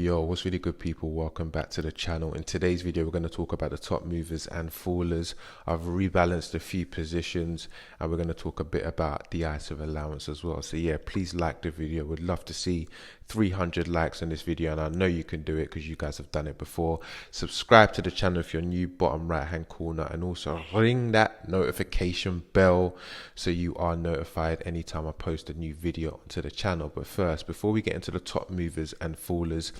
Yo, what's really good, people? Welcome back to the channel. In today's video, we're going to talk about the top movers and fallers. I've rebalanced a few positions and we're going to talk a bit about the ICE of allowance as well. So yeah, please like the video. Would love to see 300 likes on this video, and I know you can do it because you guys have done it before. Subscribe to the channel if you're new, bottom right hand corner, and also ring that notification bell so you are notified anytime I post a new video onto the channel. But first, before we get into the top movers and fallers,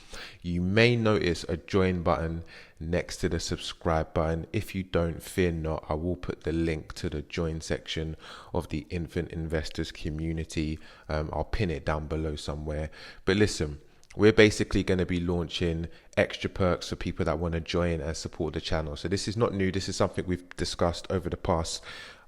you may notice a join button next to the subscribe button. If you don't, fear not, I will put the link to the join section of the Infant Investors community. I'll pin it down below somewhere. But listen, we're basically going to be launching extra perks for people that want to join and support the channel. So this is not new. This is something we've discussed over the past,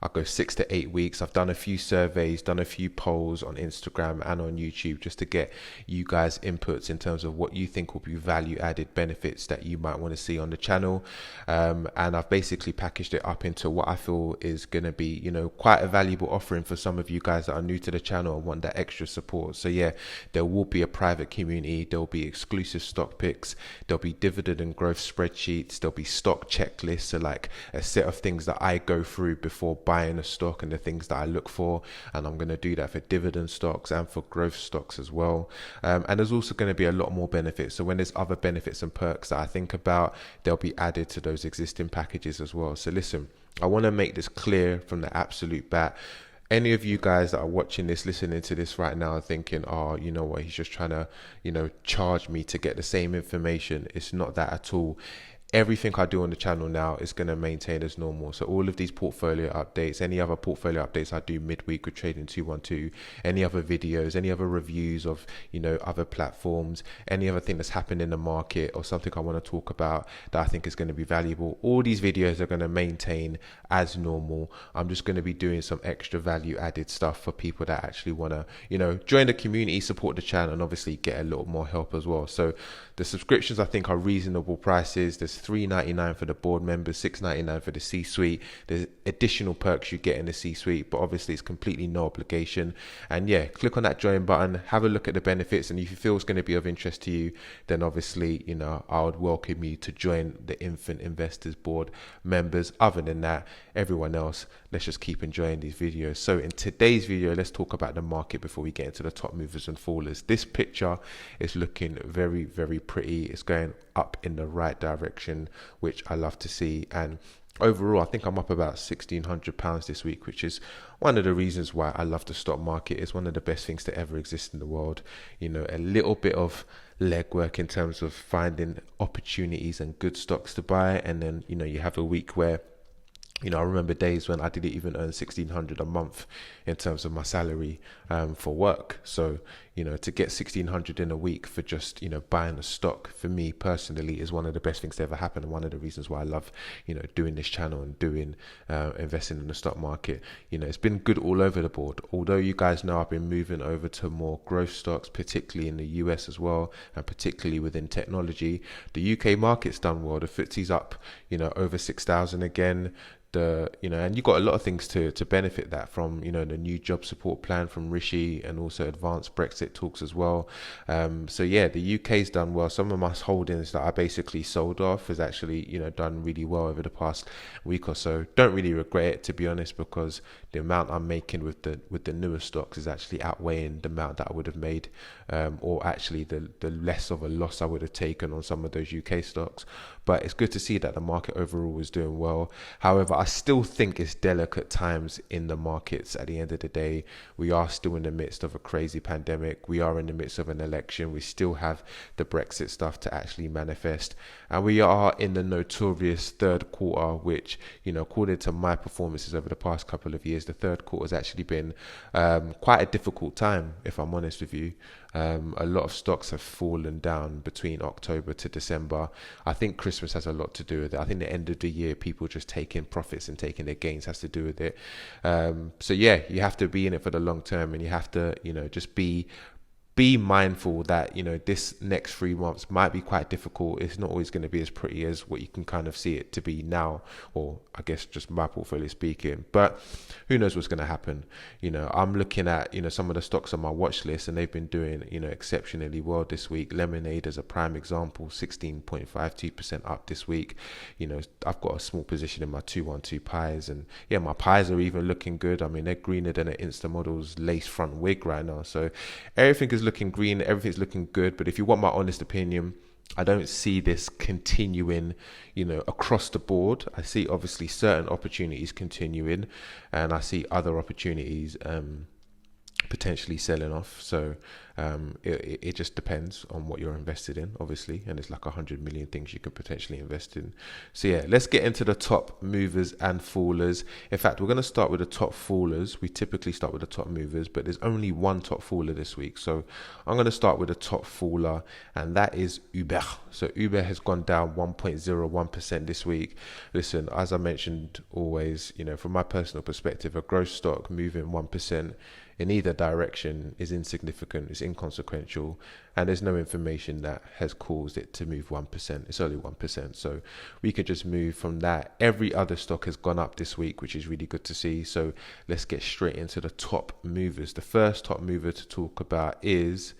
I'll go 6 to 8 weeks. I've done a few surveys, done a few polls on Instagram and on YouTube just to get you guys inputs in terms of what you think will be value added benefits that you might want to see on the channel. And I've basically packaged it up into what I feel is going to be, quite a valuable offering for some of you guys that are new to the channel and want that extra support. So yeah, there will be a private community. There'll be exclusive stock picks. There'll be dividend and growth spreadsheets. There'll be stock checklists. So like a set of things that I go through before buying a stock and the things that I look for, and I'm going to do that for dividend stocks and for growth stocks as well. And there's also going to be a lot more benefits. So when there's other benefits and perks that I think about, they'll be added to those existing packages as well. So listen, I want to make this clear from the absolute bat. Any of you guys that are watching this, listening to this right now, thinking, oh, you know what, he's just trying to, charge me to get the same information. It's not that at all. Everything I do on the channel now is going to maintain as normal. So all of these portfolio updates, any other portfolio updates I do midweek with Trading 212, any other videos, any other reviews of, other platforms, any other thing that's happened in the market or something I want to talk about that I think is going to be valuable, all these videos are going to maintain as normal. I'm just going to be doing some extra value added stuff for people that actually want to, join the community, support the channel, and obviously get a little more help as well. So the subscriptions I think are reasonable prices. There's $3.99 for the board members, $6.99 for the C-suite. There's additional perks you get in the C-suite, but obviously it's completely no obligation. And yeah, click on that join button, have a look at the benefits, and if you feel it's going to be of interest to you, then obviously, I would welcome you to join the Infant Investors Board members. Other than that, everyone else, let's just keep enjoying these videos. So in today's video, let's talk about the market before we get into the top movers and fallers. This picture is looking very, very pretty. It's going up in the right direction, which I love to see. And overall, I think I'm up about £1,600 this week, which is one of the reasons why I love the stock market. It's one of the best things to ever exist in the world. A little bit of legwork in terms of finding opportunities and good stocks to buy, and then you have a week where I remember days when I didn't even earn $1,600 a month in terms of my salary for work. So, to get $1,600 in a week for just, buying a stock, for me personally, is one of the best things to ever happen. And one of the reasons why I love, doing this channel and doing investing in the stock market. It's been good all over the board. Although you guys know I've been moving over to more growth stocks, particularly in the US as well, and particularly within technology. The UK market's done well. The FTSE's up, over 6,000 again. And you got a lot of things to benefit that from, the new job support plan from Rishi, and also advanced Brexit talks as well. So yeah, the UK's done well. Some of my holdings that I basically sold off has actually, done really well over the past week or so. Don't really regret it, to be honest, because the amount I'm making with the newer stocks is actually outweighing the amount that I would have made, or actually the less of a loss I would have taken on some of those UK stocks. But it's good to see that the market overall is doing well. However, I still think it's delicate times in the markets. At the end of the day, we are still in the midst of a crazy pandemic. We are in the midst of an election. We still have the Brexit stuff to actually manifest. And we are in the notorious third quarter, which, according to my performances over the past couple of years, the third quarter has actually been quite a difficult time, if I'm honest with you. A lot of stocks have fallen down between October to December. I think Christmas has a lot to do with it. I think the end of the year, people just taking profits and taking their gains has to do with it. So yeah, you have to be in it for the long term, and you have to, just be be mindful that, you know, this next 3 months might be quite difficult. It's not always going to be as pretty as what you can kind of see it to be now, or I guess just my portfolio speaking. But who knows what's going to happen? You know, I'm looking at, you know, some of the stocks on my watch list, and they've been doing, you know, exceptionally well this week. Lemonade as a prime example, 16.52% up this week. You know, I've got a small position in my 212 pies, and yeah, my pies are even looking good. I mean, they're greener than an Instamodel's lace front wig right now. So everything is looking green, everything's looking good. But if you want my honest opinion, I don't see this continuing, you know, across the board. I see obviously certain opportunities continuing, and I see other opportunities potentially selling off. So it just depends on what you're invested in, obviously, and it's like 100 million things you could potentially invest in. So yeah, let's get into the top movers and fallers. In fact, we're going to start with the top fallers. We typically start with the top movers, but there's only one top faller this week, so I'm going to start with the top faller, and that is Uber. So Uber has gone down 1.01% this week. Listen, as I mentioned always, you know, from my personal perspective, a growth stock moving 1% in either direction is insignificant, it's inconsequential, and there's no information that has caused it to move 1%. It's only 1%, so we could just move from that. Every other stock has gone up this week, which is really good to see. So let's get straight into the top movers. The first top mover to talk about is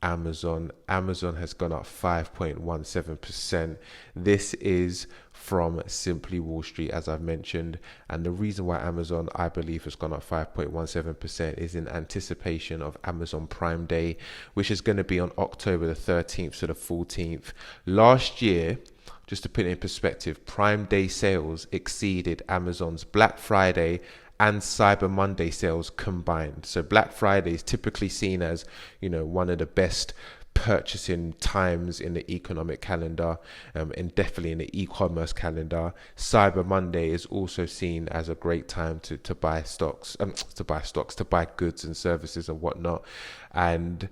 Amazon. Amazon has gone up 5.17%. This is from Simply Wall Street, as I've mentioned. And the reason why Amazon, I believe, has gone up 5.17% is in anticipation of Amazon Prime Day, which is going to be on October the 13th to the 14th. Last year, just to put it in perspective, Prime Day sales exceeded Amazon's Black Friday and Cyber Monday sales combined. So Black Friday is typically seen as, you know, one of the best purchasing times in the economic calendar, and definitely in the e-commerce calendar. Cyber Monday is also seen as a great time to buy stocks, to buy goods and services and whatnot. And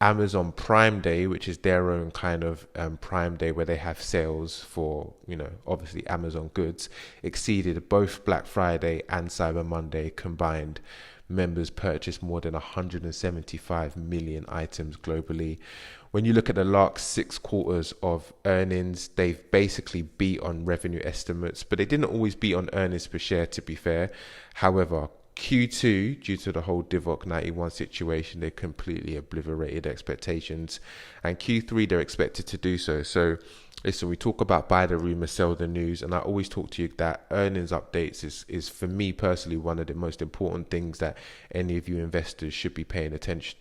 Amazon Prime Day, which is their own kind of Prime Day where they have sales for, you know, obviously Amazon goods, exceeded both Black Friday and Cyber Monday combined. Members purchased more than 175 million items globally. When you look at the last 6 quarters of earnings, they've basically beat on revenue estimates, but they didn't always beat on earnings per share, to be fair. However, Q2, due to the whole Divock 91 situation, they completely obliterated expectations, and Q3 they're expected to do so. So listen, we talk about buy the rumor, sell the news, and I always talk to you that earnings updates is for me personally one of the most important things that any of you investors should be paying attention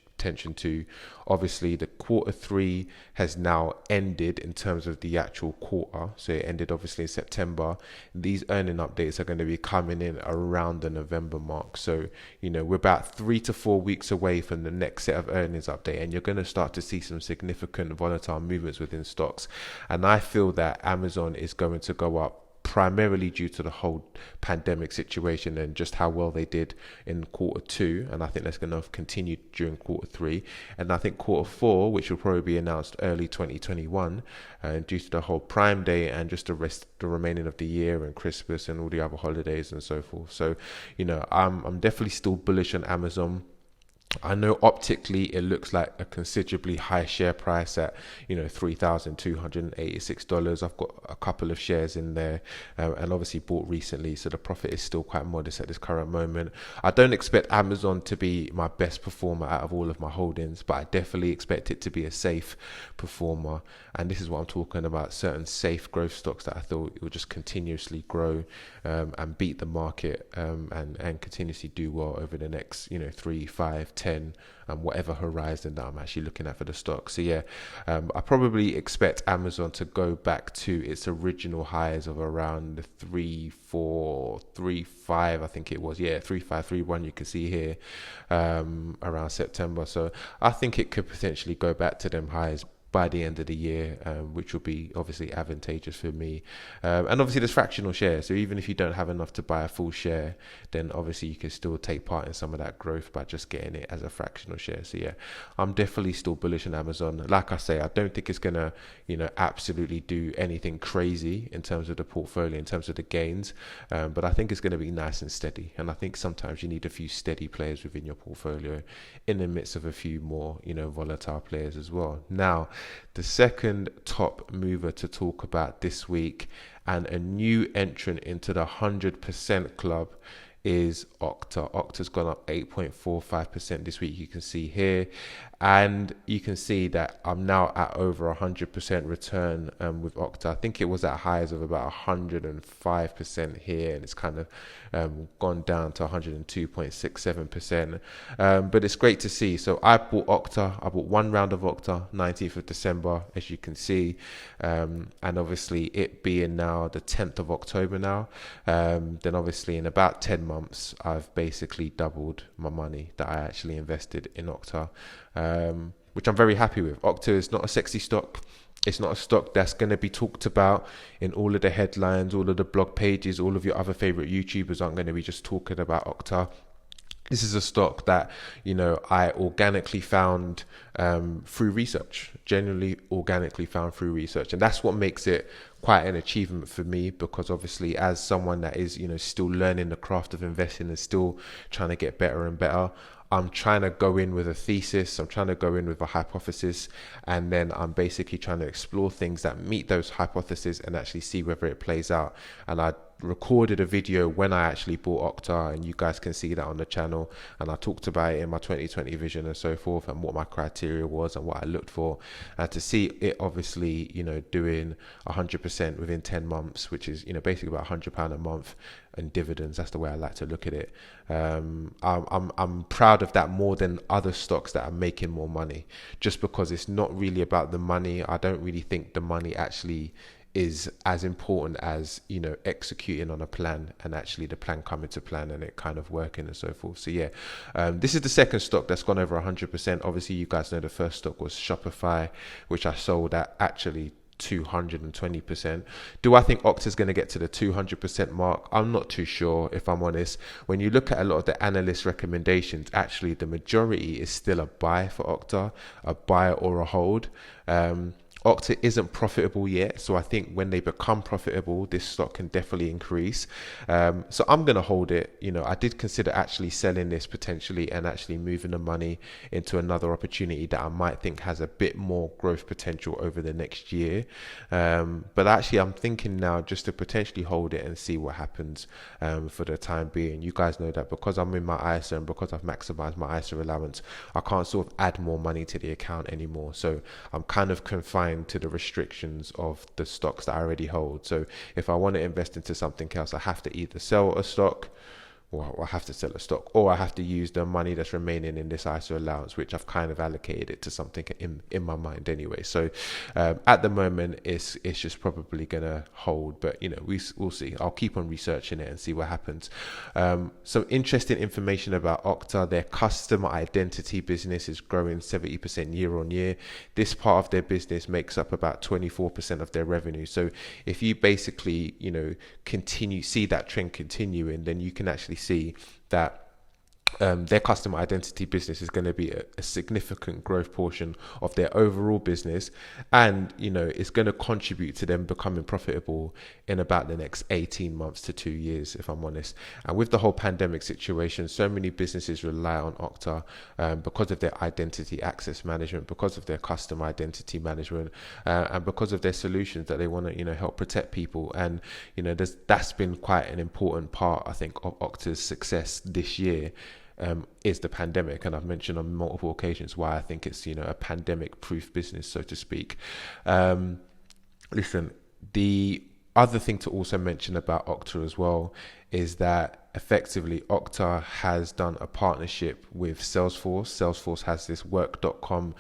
to. Obviously, the Q3 has now ended in terms of the actual quarter, so it ended obviously in September. These earning updates are going to be coming in around the November mark, so you know, we're about 3 to 4 weeks away from the next set of earnings update, and you're going to start to see some significant volatile movements within stocks. And I feel that Amazon is going to go up primarily due to the whole pandemic situation and just how well they did in Q2, and I think that's going to continue during Q3, and I think Q4, which will probably be announced early 2021, due to the whole Prime Day and just the remaining of the year and Christmas and all the other holidays and so forth. So you know, I'm definitely still bullish on Amazon. I know optically it looks like a considerably high share price at, you know, $3,286. I've got a couple of shares in there, and obviously bought recently, so the profit is still quite modest at this current moment. I don't expect Amazon to be my best performer out of all of my holdings, but I definitely expect it to be a safe performer. And this is what I'm talking about, certain safe growth stocks that I thought it would just continuously grow and beat the market, and continuously do well over the next, you know, 3, 5, 10, and whatever horizon that I'm actually looking at for the stock. So yeah, I probably expect Amazon to go back to its original highs of around 3.435, I think it was, 3.531 you can see here, around September. So I think it could potentially go back to them highs by the end of the year, which will be obviously advantageous for me. And obviously there's fractional shares. So even if you don't have enough to buy a full share, then obviously you can still take part in some of that growth by just getting it as a fractional share. So yeah, I'm definitely still bullish on Amazon. Like I say, I don't think it's going to, absolutely do anything crazy in terms of the portfolio, in terms of the gains. But I think it's going to be nice and steady. And I think sometimes you need a few steady players within your portfolio in the midst of a few more, volatile players as well. Now, the second top mover to talk about this week and a new entrant into the 100% club is Okta. Okta's gone up 8.45% this week, you can see here. And you can see that I'm now at over 100% return with Okta. I think it was at highs of about 105% here, and it's kind of gone down to 102.67%. But it's great to see. So I bought Okta. I bought one round of Okta, 19th of December, as you can see. And obviously it being now the 10th of October now, then obviously in about 10 months, I've basically doubled my money that I actually invested in Okta. Which I'm very happy with. Okta is not a sexy stock. It's not a stock that's going to be talked about in all of the headlines, all of the blog pages. All of your other favorite YouTubers aren't going to be just talking about Okta. This is a stock that, I organically found through research, genuinely organically found through research. And that's what makes it quite an achievement for me, because obviously as someone that is, still learning the craft of investing and still trying to get better and better, I'm trying to go in with a thesis, I'm trying to go in with a hypothesis, and then I'm basically trying to explore things that meet those hypotheses and actually see whether it plays out. And I recorded a video when I actually bought Okta, and you guys can see that on the channel, and I talked about it in my 2020 vision and so forth, and what my criteria was and what I looked for. And to see it obviously, doing 100% within 10 months, which is, basically about £100 a month and dividends, that's the way I like to look at it. I'm proud of that more than other stocks that are making more money, just because it's not really about the money. I don't really think the money actually is as important as, executing on a plan and actually the plan coming to plan and it kind of working and so forth. So yeah, this is the second stock that's gone over 100%. Obviously you guys know the first stock was Shopify, which I sold at actually 220%. Do I think Okta is going to get to the 200% mark? I'm not too sure, if I'm honest. When you look at a lot of the analyst recommendations, actually the majority is still a buy for Okta, a buy or a hold. Okta isn't profitable yet, so I think when they become profitable, this stock can definitely increase. So I'm going to hold it. I did consider actually selling this potentially and actually moving the money into another opportunity that I might think has a bit more growth potential over the next year. But actually I'm thinking now just to potentially hold it and see what happens for the time being. You guys know that because I'm in my ISA and because I've maximized my ISA allowance, I can't sort of add more money to the account anymore. So I'm kind of confined to the restrictions of the stocks that I already hold. So if I want to invest into something else, I have to either sell a stock, or I have to sell a stock, or I have to use the money that's remaining in this ISA allowance, which I've kind of allocated it to something in my mind anyway. So at the moment, it's just probably going to hold, but we'll see. I'll keep on researching it and see what happens. Some interesting information about Okta: their customer identity business is growing 70% year on year. This part of their business makes up about 24% of their revenue. So if you basically, see that trend continuing, then you can actually see that their customer identity business is going to be a significant growth portion of their overall business, and it's going to contribute to them becoming profitable in about the next 18 months to 2 years, if I'm honest. And with the whole pandemic situation, so many businesses rely on Okta because of their identity access management, because of their customer identity management, and because of their solutions that they want to help protect people. And that's been quite an important part, I think, of Okta's success this year. Is the pandemic, and I've mentioned on multiple occasions why I think it's a pandemic proof business, so to speak. Listen, the other thing to also mention about Okta as well is that effectively Okta has done a partnership with Salesforce. Salesforce has this work.com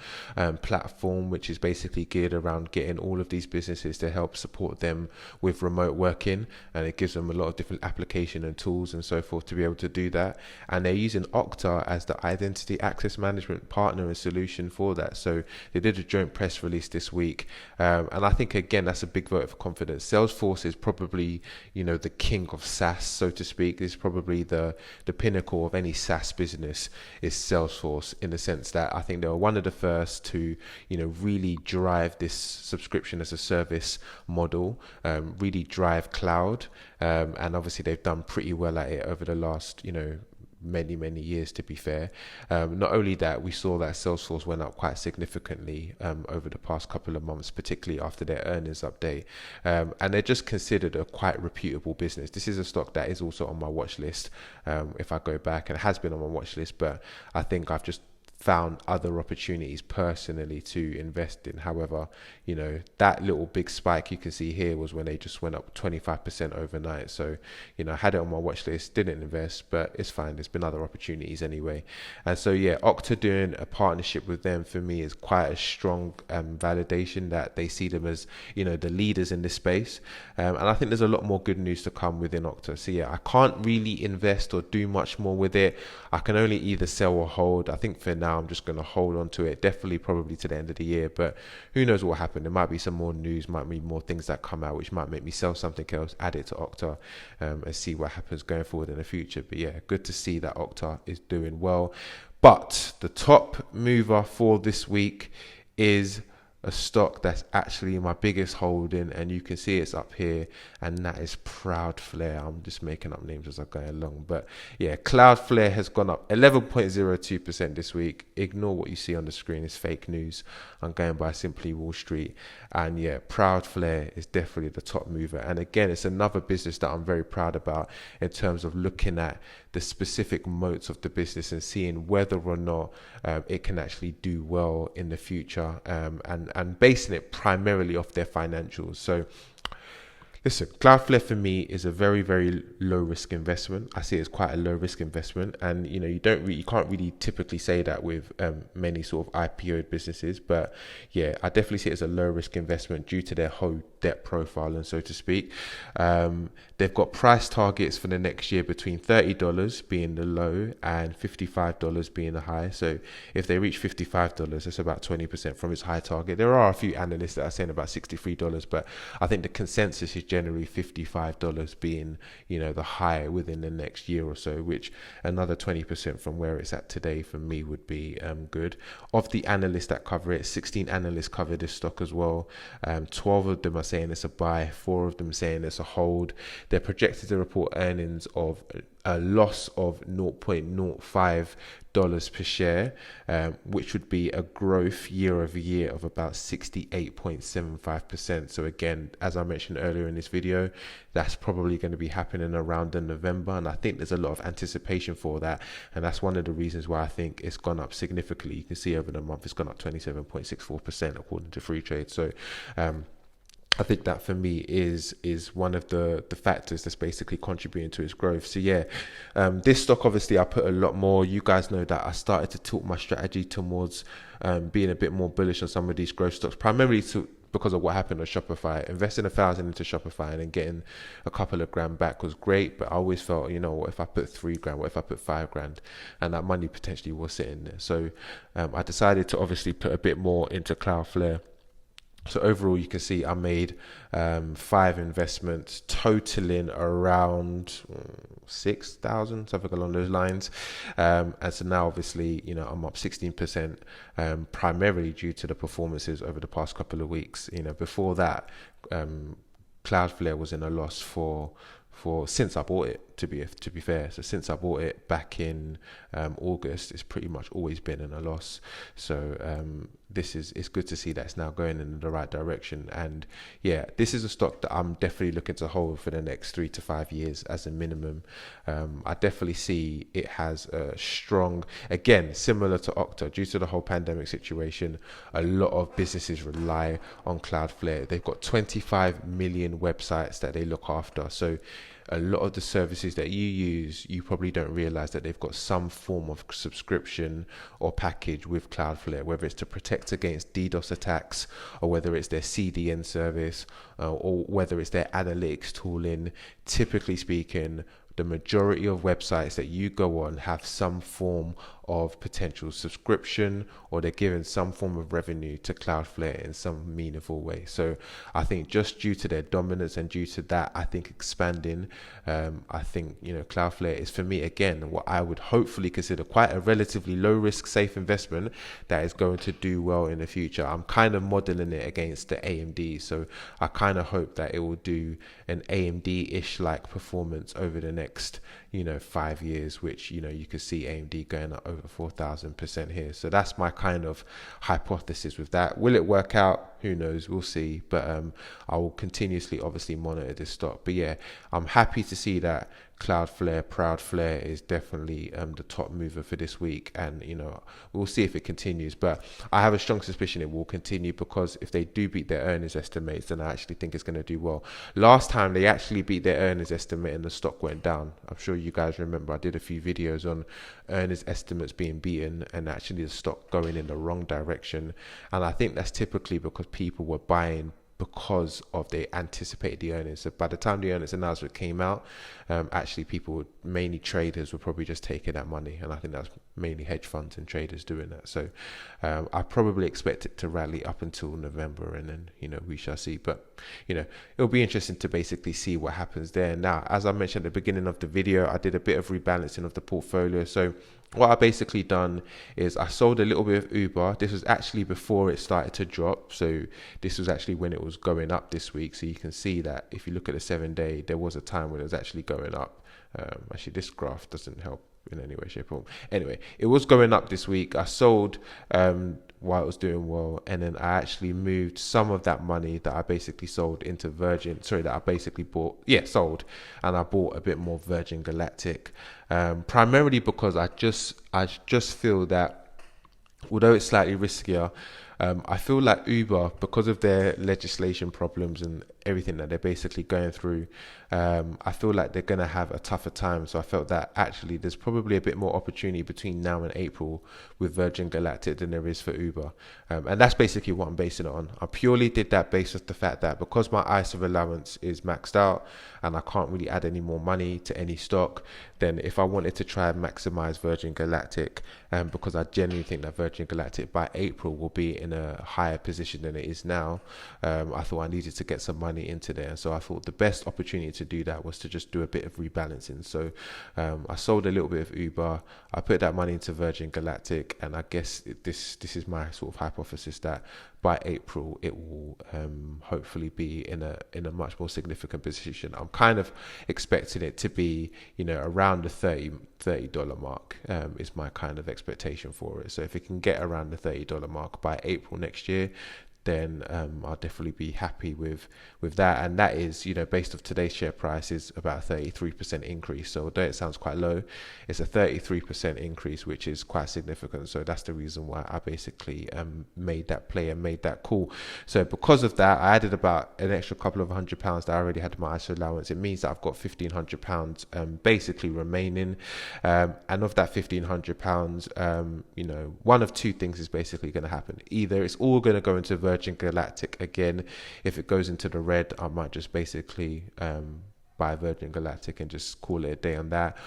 platform, which is basically geared around getting all of these businesses to help support them with remote working, and it gives them a lot of different application and tools and so forth to be able to do that. And they're using Okta as the identity access management partner and solution for that. So they did a joint press release this week, and I think again that's a big vote of confidence. Salesforce is probably, you know, the king of SaaS, so to speak. Is probably the pinnacle of any SaaS business is Salesforce, in the sense that I think they were one of the first to, you know, really drive this subscription as a service model, really drive cloud, and obviously they've done pretty well at it over the last, you know, many years, to be fair. Not only that, we saw that Salesforce went up quite significantly over the past couple of months, particularly after their earnings update, and they're just considered a quite reputable business. This is a stock that is also on my watch list, if I go back, and has been on my watch list, but I think I've just found other opportunities personally to invest in. However, you know, that little big spike you can see here was when they just went up 25% overnight. So, you know, I had it on my watch list, didn't invest, but it's fine. There's been other opportunities anyway. And so, yeah, Okta doing a partnership with them for me is quite a strong validation that they see them as, you know, the leaders in this space. And I think there's a lot more good news to come within Okta. So yeah, I can't really invest or do much more with it. I can only either sell or hold. I think for now, I'm just going to hold on to it, definitely probably to the end of the year, but who knows what will happen. There might be some more news, might be more things that come out which might make me sell something else, add it to Okta, and see what happens going forward in the future. But yeah, good to see that Okta is doing well. But the top mover for this week is a stock that's actually my biggest holding, and you can see it's up here, and that is Cloudflare. I'm just making up names as I go along, but yeah, Cloudflare has gone up 11.02% this week. Ignore what you see on the screen, it's fake news. I'm going by Simply Wall Street, and yeah, Cloudflare is definitely the top mover. And again, it's another business that I'm very proud about in terms of looking at the specific moats of the business and seeing whether or not it can actually do well in the future, and basing it primarily off their financials. So listen, Cloudflare for me is a very low risk investment. I see it as quite a low risk investment, and you know, you can't really typically say that with many sort of IPO businesses. But yeah, I definitely see it as a low risk investment due to their whole debt profile, and so to speak. They've got price targets for the next year between $30 being the low and $55 being the high. So if they reach $55, that's about 20% from its high target. There are a few analysts that are saying about $63, but I think the consensus is generally $55 being, you know, the high within the next year or so, which another 20% from where it's at today for me would be good. Of the analysts that cover it, 16 analysts cover this stock as well. 12 of them are saying it's a buy, 4 of them saying it's a hold. They're projected to report earnings of a loss of $0.05 per share, which would be a growth year over year of about 68.75%. So again, as I mentioned earlier in this video, that's probably going to be happening around in November, and I think there's a lot of anticipation for that, and that's one of the reasons why I think it's gone up significantly. You can see over the month it's gone up 27.64% according to Free Trade. So I think that for me is one of the factors that's basically contributing to its growth. So yeah, this stock obviously I put a lot more. You guys know that I started to tilt my strategy towards being a bit more bullish on some of these growth stocks, primarily because of what happened on Shopify. Investing 1,000 into Shopify and then getting a couple of grand back was great, but I always felt, you know, what if I put 3 grand, what if I put 5 grand, and that money potentially was sitting there. So I decided to obviously put a bit more into Cloudflare. So overall, you can see I made 5 investments totaling around 6,000, something along those lines. And so now, obviously, you know, I'm up 16%, primarily due to the performances over the past couple of weeks. You know, before that, Cloudflare was in a loss for since I bought it. To be fair, so since I bought it back in August, it's pretty much always been in a loss. So it's good to see that it's now going in the right direction. And yeah, this is a stock that I'm definitely looking to hold for the next 3 to 5 years as a minimum. I definitely see it has a strong, again, similar to Okta, due to the whole pandemic situation, a lot of businesses rely on Cloudflare. They've got 25 million websites that they look after. So a lot of the services that you use, you probably don't realize that they've got some form of subscription or package with Cloudflare, whether it's to protect against DDoS attacks, or whether it's their CDN service, or whether it's their analytics tooling. Typically speaking, the majority of websites that you go on have some form of potential subscription, or they're giving some form of revenue to Cloudflare in some meaningful way. So I think just due to their dominance and due to that, I think expanding, I think, Cloudflare is, for me, again, what I would hopefully consider quite a relatively low risk, safe investment that is going to do well in the future. I'm kind of modeling it against the AMD. So I kind of hope that it will do an AMD-ish like performance over the next 5 years, which you could see AMD going up over 4,000% here. So that's my kind of hypothesis with that. Will it work out? Who knows? We'll see. But I will continuously obviously monitor this stock. But yeah, I'm happy to see that Proudflare is definitely the top mover for this week, and we'll see if it continues. But I have a strong suspicion it will continue, because if they do beat their earnings estimates, then I actually think it's going to do well. Last time they actually beat their earnings estimate and the stock went down. I'm sure you guys remember I did a few videos on earnings estimates being beaten and actually the stock going in the wrong direction, and I think that's typically because people were buying because of they anticipated the earnings. So by the time the earnings announcement came out, actually people, mainly traders, were probably just taking that money, and I think that's mainly hedge funds and traders doing that. So I probably expect it to rally up until November, and then we shall see. But it'll be interesting to basically see what happens there. Now, as I mentioned at the beginning of the video, I did a bit of rebalancing of the portfolio. So what I basically done is I sold a little bit of Uber. This was actually before it started to drop. So this was actually when it was going up this week. So you can see that if you look at the 7-day, there was a time when it was actually going up. Actually, this graph doesn't help in any way, shape, or form. Anyway, it was going up this week. I sold while it was doing well, and then I actually moved some of that money that I basically sold into that I basically sold, and I bought a bit more Virgin Galactic, primarily because I just feel that although it's slightly riskier, I feel like Uber, because of their legislation problems and everything that they're basically going through, I feel like they're going to have a tougher time. So I felt that actually there's probably a bit more opportunity between now and April with Virgin Galactic than there is for Uber. And that's basically what I'm basing it on. I purely did that based off the fact that because my ISA allowance is maxed out and I can't really add any more money to any stock, then if I wanted to try and maximize Virgin Galactic, because I genuinely think that Virgin Galactic by April will be in a higher position than it is now, I thought I needed to get some money into there. And so I thought the best opportunity to do that was to just do a bit of rebalancing. So I sold a little bit of Uber, I put that money into Virgin Galactic, and I guess this is my sort of hypothesis that by April it will hopefully be in a much more significant position. I'm kind of expecting it to be around the $30 mark, is my kind of expectation for it. So if it can get around the $30 mark by April next year, then I'll definitely be happy with that. And that is, based off today's share price, is about a 33% increase. So although it sounds quite low, it's a 33% increase, which is quite significant. So that's the reason why I basically made that play and made that call. So because of that, I added about an extra couple of £100 that I already had in my ISA allowance. It means that I've got £1,500 basically remaining. And of that £1,500, one of two things is basically going to happen. Either it's all going to go into Virgin Galactic again. If it goes into the red, I might just basically buy Virgin Galactic and just call it a day on that.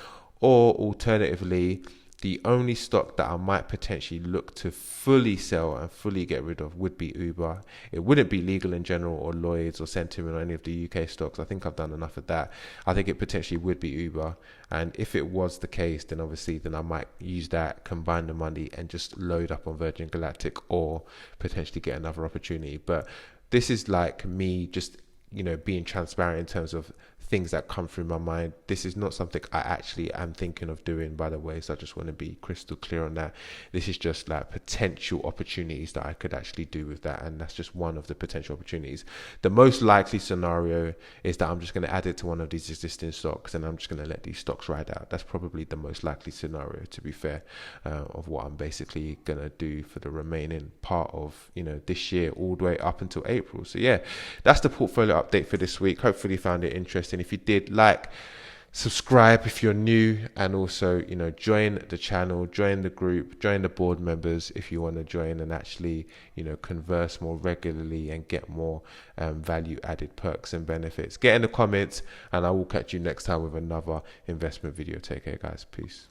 Or alternatively, the only stock that I might potentially look to fully sell and fully get rid of would be Uber. It wouldn't be Legal & General or Lloyds or Sentiment or any of the UK stocks. I think I've done enough of that. I think it potentially would be Uber. And if it was the case, then obviously I might use that, combine the money and just load up on Virgin Galactic, or potentially get another opportunity. But this is like me just, being transparent in terms of things that come through my mind. This is not something I actually am thinking of doing, by the way, so I just want to be crystal clear on that. This is just like potential opportunities that I could actually do with that, and that's just one of the potential opportunities. The most likely scenario is that I'm just going to add it to one of these existing stocks, and I'm just going to let these stocks ride out. That's probably the most likely scenario, to be fair, of what I'm basically going to do for the remaining part of this year, all the way up until April. So yeah, that's the portfolio update for this week. Hopefully you found it interesting. interesting. If you did, like, subscribe if you're new, and also, you know, join the channel, join the group, join the board members if you want to join and actually, you know, converse more regularly and get more value added perks and benefits. Get in the comments, and I will catch you next time with another investment video. Take care, guys. Peace.